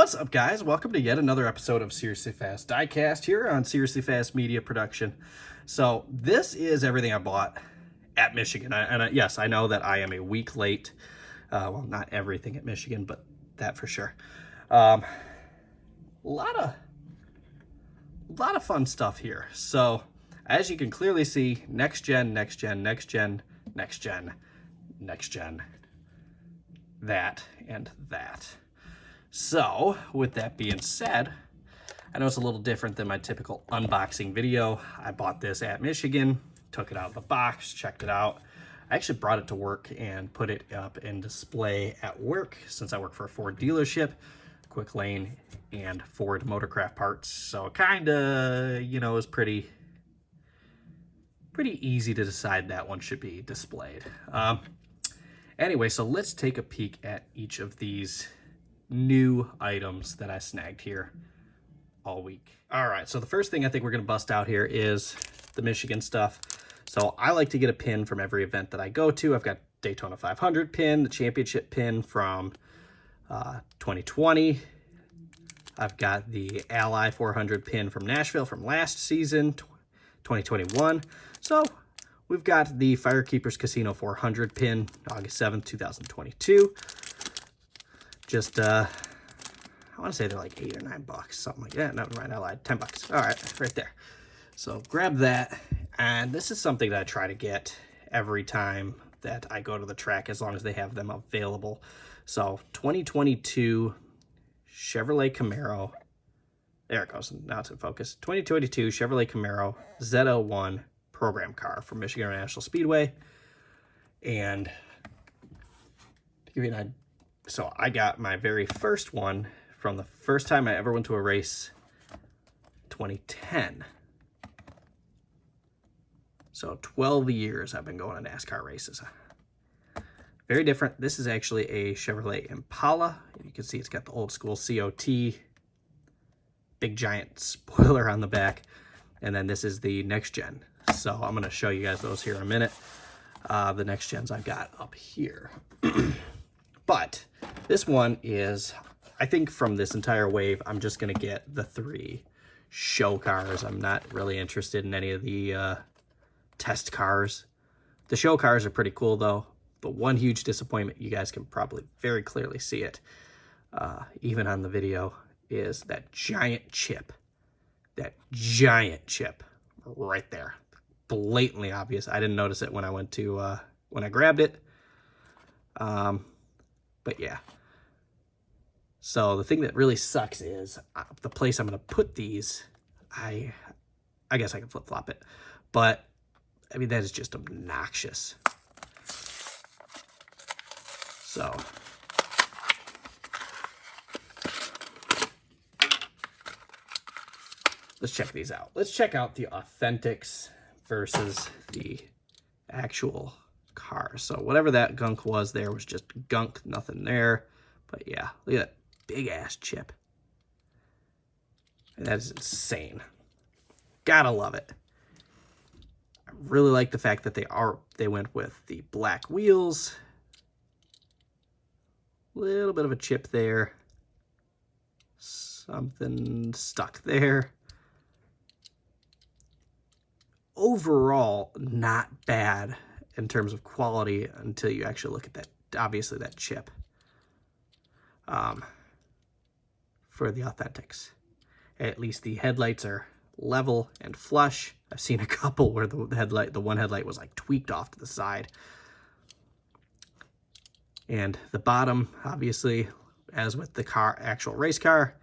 What's up, guys? Welcome to yet another episode of Seriously Fast Diecast here on Seriously Fast Media Production. So this is everything I bought at Michigan. Yes, I know that I am a week late. Well, not everything at Michigan, but that for sure. A lot of fun stuff here. So as you can clearly see, next gen, next gen, next gen, next gen, next gen, that and that. So, with that being said, I know it's a little different than my typical unboxing video. I bought this at Michigan, took it out of the box, checked it out. I actually brought it to work and put it up in display at work since I work for a Ford dealership, Quick Lane, and Ford Motorcraft Parts. So kinda, it was pretty easy to decide that one should be displayed. Anyway, so let's take a peek at each of these new items that I snagged here all week. All right, so the first thing I think we're gonna bust out here is the Michigan stuff. So I like to get a pin from every event that I go to. I've got Daytona 500 pin, the championship pin from 2020. I've got the Ally 400 pin from Nashville from last season, 2021. So we've got the Firekeepers Casino 400 pin, August 7th, 2022. Just, I want to say they're like $8 or $9, something like that. Never mind, I lied, $10. All right, right there. So grab that. And this is something that I try to get every time that I go to the track, as long as they have them available. So 2022 Chevrolet Camaro. There it goes. Now it's in focus. 2022 Chevrolet Camaro Z01 program car from Michigan International Speedway. And to give you an idea, so I got my very first one from the first time I ever went to a race, 2010. So 12 years I've been going to NASCAR races. Very different. This is actually a Chevrolet Impala. You can see it's got the old school COT, big giant spoiler on the back. And then this is the next gen. So I'm going to show you guys those here in a minute. The next gens I've got up here. But this one is, I think from this entire wave, I'm just going to get the 3 show cars. I'm not really interested in any of the test cars. The show cars are pretty cool, though. But one huge disappointment, you guys can probably very clearly see it, even on the video, is that giant chip. That giant chip right there. Blatantly obvious. I didn't notice it when I went to, when I grabbed it. But yeah. So the thing that really sucks is the place I'm going to put these, I guess I can flip-flop it. But, I mean, that is just obnoxious. So, let's check these out. Let's check out the Authentics versus the actual car. So whatever that gunk was there was just gunk, nothing there. But yeah, look at that big ass chip. And that is insane. Gotta love it. I really like the fact that they went with the black wheels. Little bit of a chip there. Something stuck there. Overall, not bad in terms of quality until you actually look at that, obviously that chip for the Authentics. At least the headlights are level and flush. I've seen a couple where the one headlight was like tweaked off to the side. And the bottom, obviously, as with the actual race car,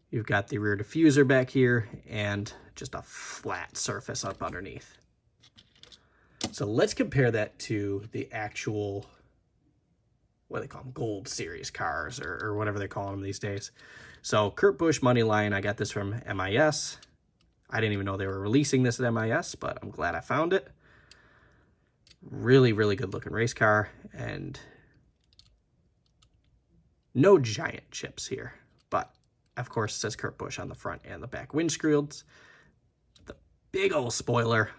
you've got the rear diffuser back here and just a flat surface up underneath. So let's compare that to the actual, what do they call them, Gold Series cars or whatever they're calling them these days. So Kurt Busch Moneyline, I got this from MIS. I didn't even know they were releasing this at MIS, but I'm glad I found it. Really, really good looking race car, and no giant chips here. But, of course, it says Kurt Busch on the front and the back windshields. The big old spoiler.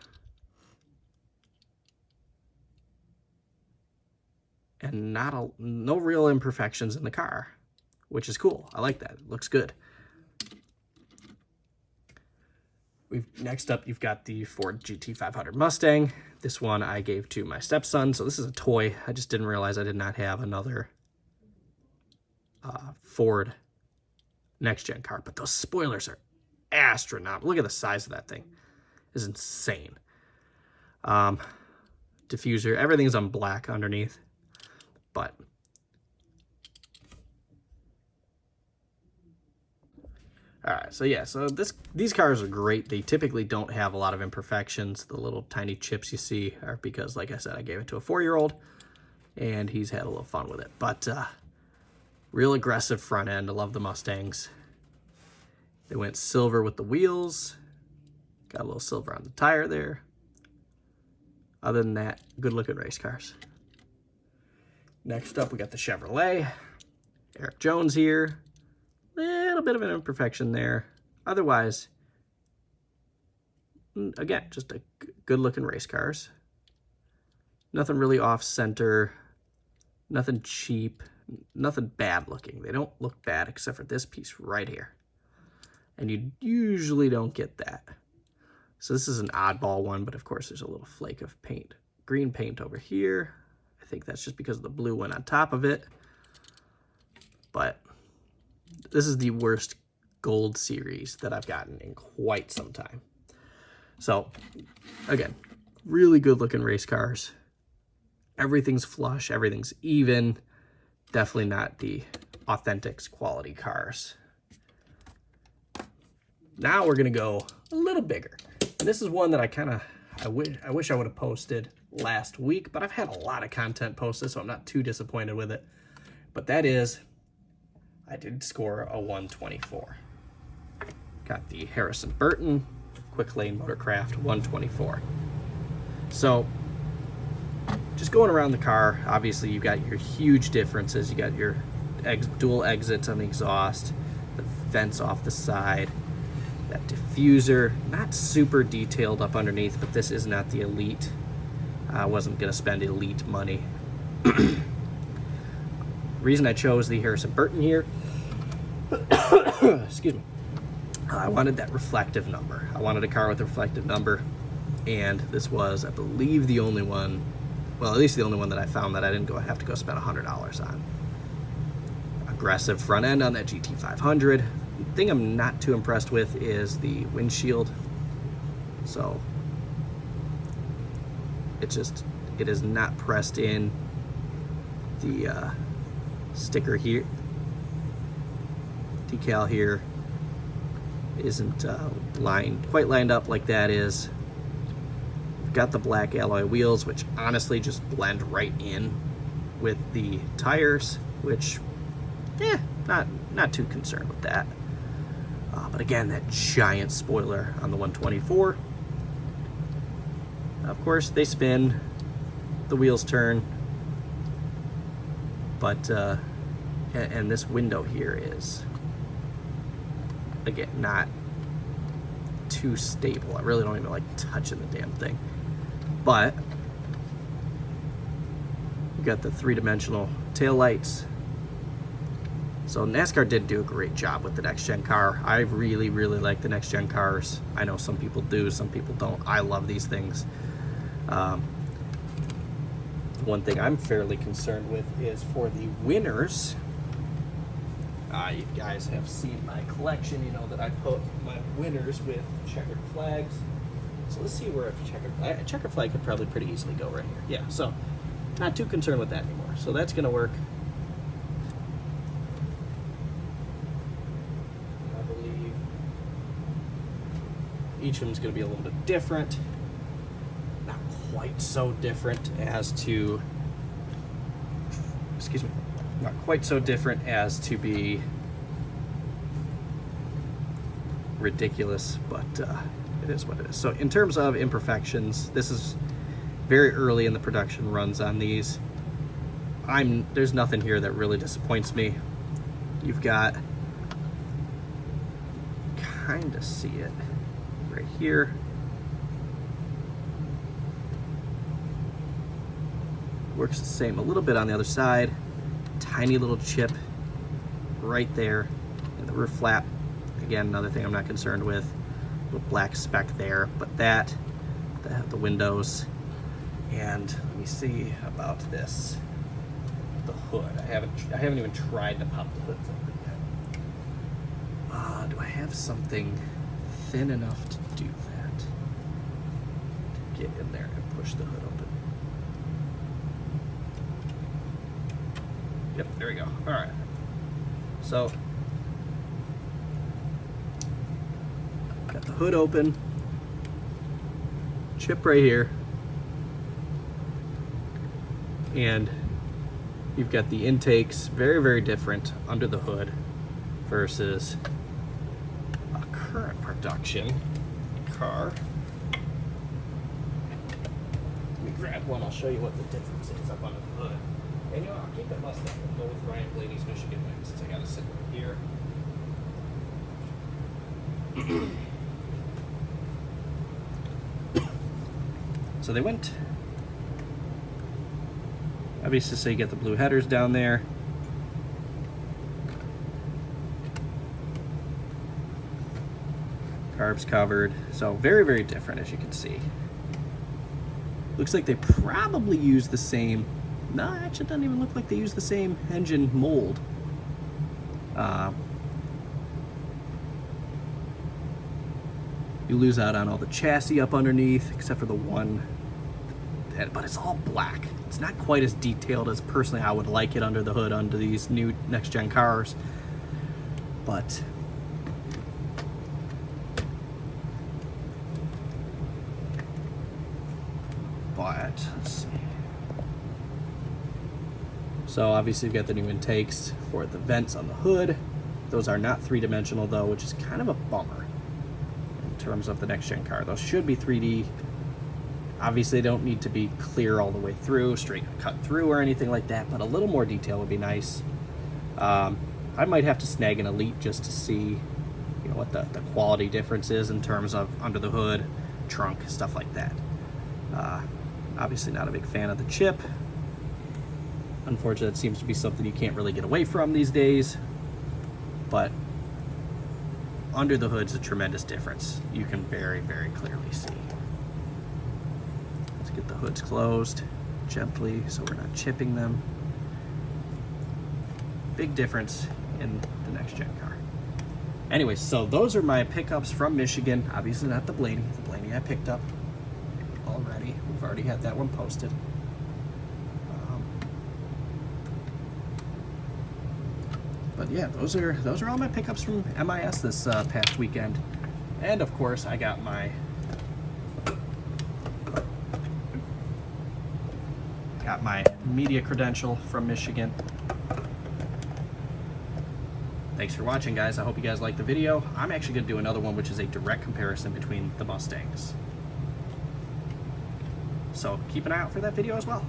And no real imperfections in the car. which is cool. I like that. It looks good. Next up, you've got the Ford GT500 Mustang. This one I gave to my stepson, so this is a toy. I just didn't realize I did not have another Ford next-gen car, but those spoilers are astronomical. Look at the size of that thing. It's insane. Diffuser, everything's on black underneath, but all right, so yeah, so these cars are great. They typically don't have a lot of imperfections. The little tiny chips you see are because, like I said, I gave it to a 4-year-old, and he's had a little fun with it. But real aggressive front end. I love the Mustangs. They went silver with the wheels. Got a little silver on the tire there. Other than that, good-looking race cars. Next up, we got the Chevrolet. Eric Jones here. Little bit of an imperfection there. Otherwise, again, just a good-looking race cars. Nothing really off-center. Nothing cheap. Nothing bad-looking. They don't look bad except for this piece right here. And you usually don't get that. So this is an oddball one, but of course there's a little flake of paint. Green paint over here. I think that's just because of the blue one on top of it. But this is the worst gold series that I've gotten in quite some time. So, again, really good looking race cars. Everything's flush, everything's even. Definitely not the Authentics quality cars. Now we're gonna go a little bigger. And this is one that I wish I would have posted last week, but I've had a lot of content posted, so I'm not too disappointed with it. But that is, I did score a 124. Got the Harrison Burton Quick Lane Motorcraft 124. So, just going around the car, obviously you've got your huge differences. You got your dual exits on the exhaust, the vents off the side, that diffuser, not super detailed up underneath, but this is not the Elite. I wasn't going to spend Elite money. Reason I chose the Harrison Burton here, excuse me, I wanted that reflective number. I wanted a car with a reflective number, and this was, I believe, the only one, well, at least the only one that I found that I didn't have to go spend $100 on. Aggressive front end on that GT500. The thing I'm not too impressed with is the windshield. So it is not pressed in. The sticker here, decal here, isn't quite lined up like that is. Got the black alloy wheels, which honestly just blend right in with the tires, which, not too concerned with that. But again, that giant spoiler on the 124. Of course, they spin, the wheels turn, but and this window here is, again, not too stable. I really don't even like touching the damn thing. But you got the three-dimensional tail lights. So NASCAR did do a great job with the next-gen car. I really, really like the next-gen cars. I know some people do, some people don't. I love these things. One thing I'm fairly concerned with is for the winners. You guys have seen my collection. You know that I put my winners with checkered flags. So let's see where a checkered flag could probably pretty easily go right here. Yeah, so not too concerned with that anymore. So that's going to work. I believe each of them is going to be a little bit different. Not quite so different as to, excuse me, not quite so different as to be ridiculous, but it is what it is. So in terms of imperfections, this is very early in the production runs on these. There's nothing here that really disappoints me. You've got, kind of see it right here. Works the same a little bit on the other side. Tiny little chip right there. And the roof flap, again, another thing I'm not concerned with. Little black speck there, but that, the windows. And let me see about this, the hood. I haven't even tried to pop the hoods open yet. Do I have something thin enough to do that? To get in there and push the hood open. Yep, there we go. All right. So, got the hood open. Chip right here. And you've got the intakes, very, very different under the hood versus a current production car. Let me grab one, I'll show you what the difference is up under the hood. And you know, I'll keep that Mustang and go with Ryan Blaney's Michigan thing since I got to sit right here. So they went, obviously, so you get the blue headers down there. Carbs covered. So very, very different, as you can see. Looks like they probably use the same, no, actually it doesn't even look like they use the same engine mold. You lose out on all the chassis up underneath, except for the one, but it's all black. It's not quite as detailed as personally I would like it under the hood under these new next-gen cars. But let's see. So obviously you've got the new intakes for the vents on the hood. Those are not three-dimensional though, which is kind of a bummer in terms of the next-gen car. Those should be 3D. Obviously they don't need to be clear all the way through, straight cut through or anything like that, but a little more detail would be nice. I might have to snag an Elite just to see, you know, what the quality difference is in terms of under the hood, trunk, stuff like that. Obviously not a big fan of the chip. Unfortunately, it seems to be something you can't really get away from these days, but under the hood's a tremendous difference. You can very, very clearly see. Let's get the hoods closed gently so we're not chipping them. Big difference in the next gen car. Anyway, so those are my pickups from Michigan. Obviously not the Blaney. The Blaney I picked up already. We've already had that one posted. But yeah, those are all my pickups from MIS this past weekend. And of course, I got my media credential from Michigan. Thanks for watching, guys. I hope you guys liked the video. I'm actually going to do another one, which is a direct comparison between the Mustangs. So keep an eye out for that video as well.